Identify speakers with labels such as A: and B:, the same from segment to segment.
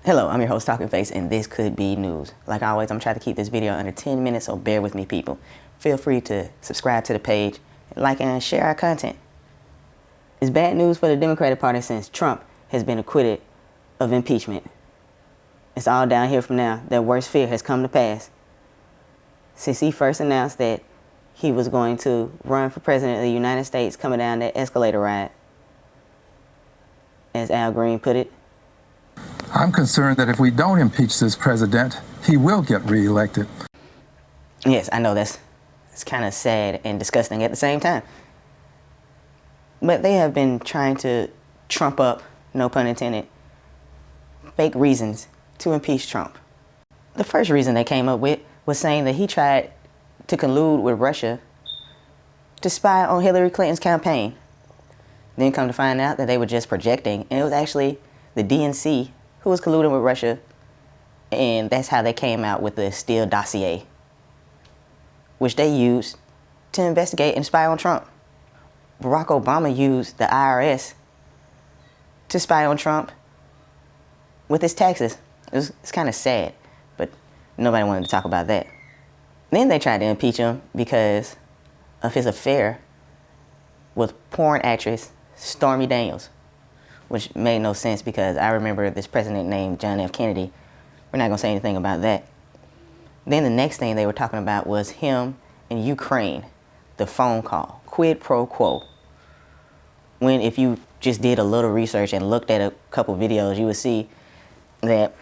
A: Hello, I'm your host, Talking Face, and this could be news. Like always, I'm trying to keep this video under 10 minutes, so bear with me, people. Feel free to subscribe to the page, like and share our content. It's bad news for the Democratic Party since Trump has been acquitted of impeachment. It's all downhill from now. Their worst fear has come to pass. Since he first announced that he was going to run for president of the United States, coming down that escalator ride, as Al Green put it.
B: I'm concerned that if we don't impeach this president, he will get reelected.
A: Yes, I know it's kind of sad and disgusting at the same time. But they have been trying to trump up, no pun intended, fake reasons to impeach Trump. The first reason they came up with was saying that he tried to collude with Russia to spy on Hillary Clinton's campaign. Then come to find out that they were just projecting, and it was actually the DNC who was colluding with Russia, and that's how they came out with the Steele dossier, which they used to investigate and spy on Trump. Barack Obama used the IRS to spy on Trump with his taxes. It's kind of sad, but nobody wanted to talk about that. Then they tried to impeach him because of his affair with porn actress Stormy Daniels, which made no sense because I remember this president named John F. Kennedy. We're not going to say anything about that. Then the next thing they were talking about was him in Ukraine, the phone call, quid pro quo. When if you just did a little research and looked at a couple videos, you would see that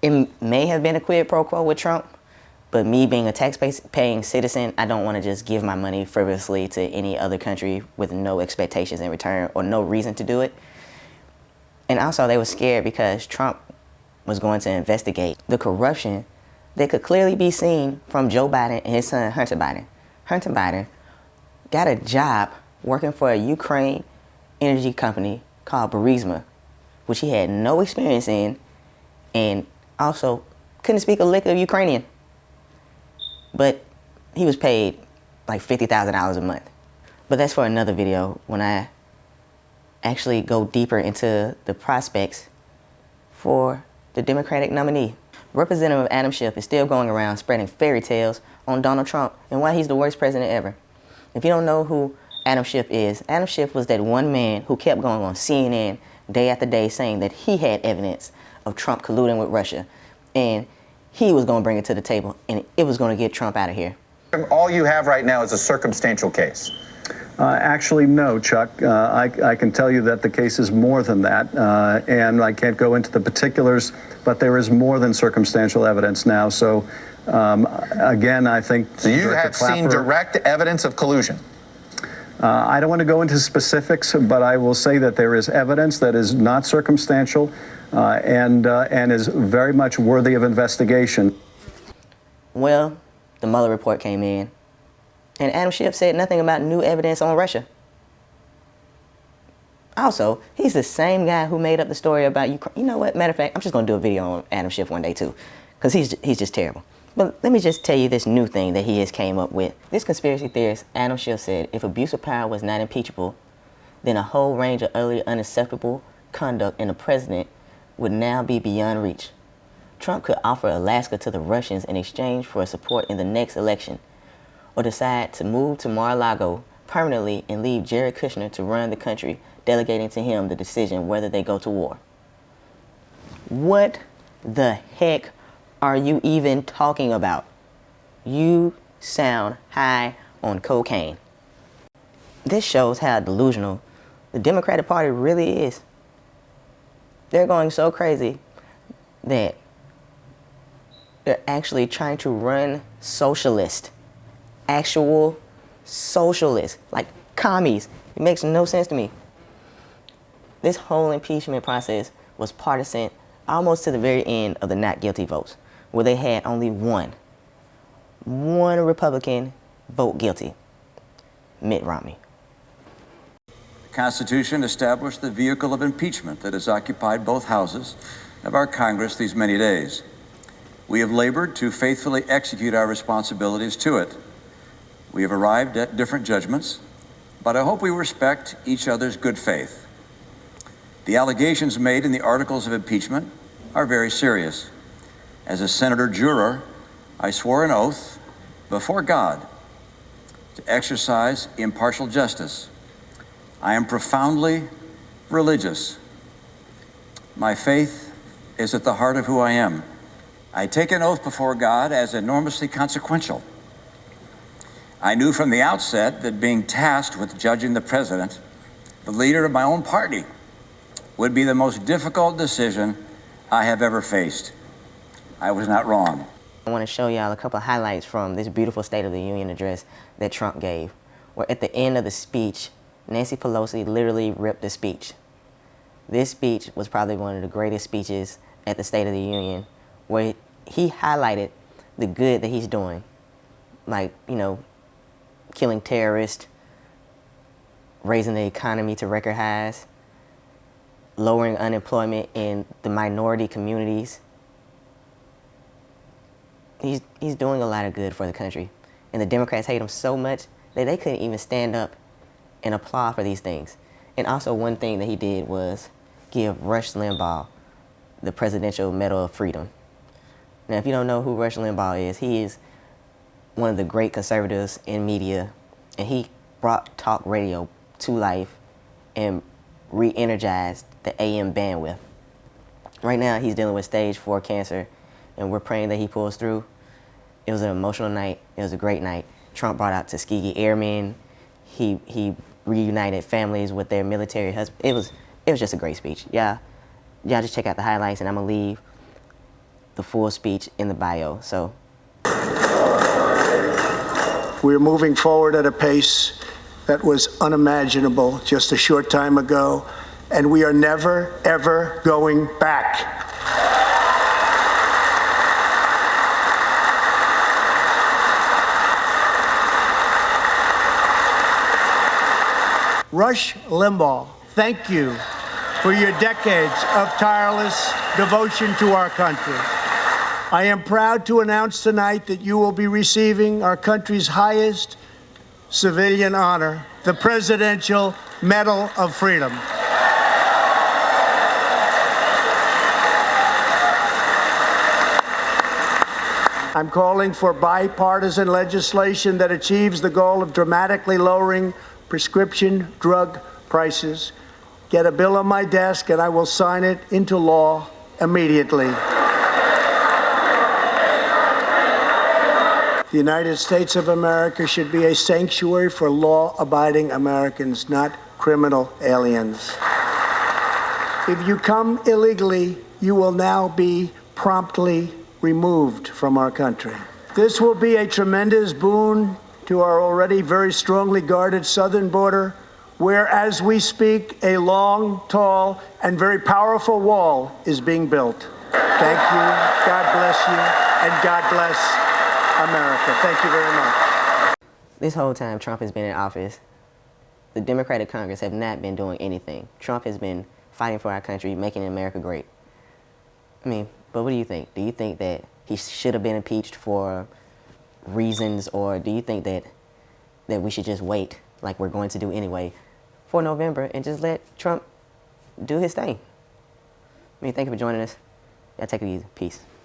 A: it may have been a quid pro quo with Trump, but me being a tax-paying citizen, I don't want to just give my money frivolously to any other country with no expectations in return or no reason to do it. And also they were scared because Trump was going to investigate the corruption that could clearly be seen from Joe Biden and his son Hunter Biden. Hunter Biden got a job working for a Ukraine energy company called Burisma, which he had no experience in, and also couldn't speak a lick of Ukrainian. But he was paid like $50,000 a month. But that's for another video when I actually go deeper into the prospects for the Democratic nominee. Representative Adam Schiff is still going around spreading fairy tales on Donald Trump and why he's the worst president ever. If you don't know who Adam Schiff was that one man who kept going on CNN day after day saying that he had evidence of Trump colluding with Russia, and he was going to bring it to the table, and it was going to get Trump out of here.
C: All you have right now is a circumstantial case.
D: Actually, no, Chuck. I can tell you that the case is more than that, and I can't go into the particulars, but there is more than circumstantial evidence now. So, again, I think...
C: So you have seen direct evidence of collusion?
D: I don't want to go into specifics, but I will say that there is evidence that is not circumstantial and is very much worthy of investigation.
A: Well, the Mueller report came in, and Adam Schiff said nothing about new evidence on Russia. Also, he's the same guy who made up the story about Ukraine. You know what? Matter of fact, I'm just going to do a video on Adam Schiff one day, too, because he's just terrible. But let me just tell you this new thing that he has came up with. This conspiracy theorist, Adam Schiff, said if abuse of power was not impeachable, then a whole range of earlier unacceptable conduct in the president would now be beyond reach. Trump could offer Alaska to the Russians in exchange for support in the next election, or decide to move to Mar-a-Lago permanently and leave Jared Kushner to run the country, delegating to him the decision whether they go to war. What the heck are you even talking about? You sound high on cocaine. This shows how delusional the Democratic Party really is. They're going so crazy that they're actually trying to run socialist, actual socialists, like commies. It makes no sense to me. This whole impeachment process was partisan almost to the very end of the not guilty votes, where they had only one Republican vote guilty, Mitt Romney.
E: The Constitution established the vehicle of impeachment that has occupied both houses of our Congress these many days. We have labored to faithfully execute our responsibilities to it. We have arrived at different judgments, but I hope we respect each other's good faith. The allegations made in the articles of impeachment are very serious. As a senator juror, I swore an oath before God to exercise impartial justice. I am profoundly religious. My faith is at the heart of who I am. I take an oath before God as enormously consequential. I knew from the outset that being tasked with judging the president, the leader of my own party, would be the most difficult decision I have ever faced. I was not wrong.
A: I want to show y'all a couple of highlights from this beautiful State of the Union address that Trump gave, where at the end of the speech, Nancy Pelosi literally ripped the speech. This speech was probably one of the greatest speeches at the State of the Union, where he highlighted the good that he's doing, like, you know, killing terrorists, raising the economy to record highs, lowering unemployment in the minority communities. He's doing a lot of good for the country. And the Democrats hate him so much that they couldn't even stand up and applaud for these things. And also one thing that he did was give Rush Limbaugh the Presidential Medal of Freedom. Now, if you don't know who Rush Limbaugh is, he is one of the great conservatives in media, and he brought talk radio to life and re-energized the AM bandwidth. Right now, he's dealing with stage 4 cancer, and we're praying that he pulls through. It was an emotional night. It was a great night. Trump brought out Tuskegee Airmen. He reunited families with their military husbands. It was just a great speech. Y'all just check out the highlights, and I'm gonna leave the full speech in the bio. So
F: we're moving forward at a pace that was unimaginable just a short time ago, and we are never, ever going back. Rush Limbaugh, thank you for your decades of tireless devotion to our country. I am proud to announce tonight that you will be receiving our country's highest civilian honor, the Presidential Medal of Freedom. I'm calling for bipartisan legislation that achieves the goal of dramatically lowering prescription drug prices. Get a bill on my desk and I will sign it into law immediately. The United States of America should be a sanctuary for law-abiding Americans, not criminal aliens. If you come illegally, you will now be promptly removed from our country. This will be a tremendous boon to our already very strongly guarded southern border, where, as we speak, a long, tall, and very powerful wall is being built. Thank you, God bless you, and God bless America. Thank you very much.
A: This whole time Trump has been in office, the Democratic Congress have not been doing anything. Trump has been fighting for our country, making America great. I mean, but what do you think? Do you think that he should have been impeached for reasons, or do you think that we should just wait, like we're going to do anyway, for November and just let Trump do his thing? I mean, thank you for joining us. Y'all take it easy. Peace.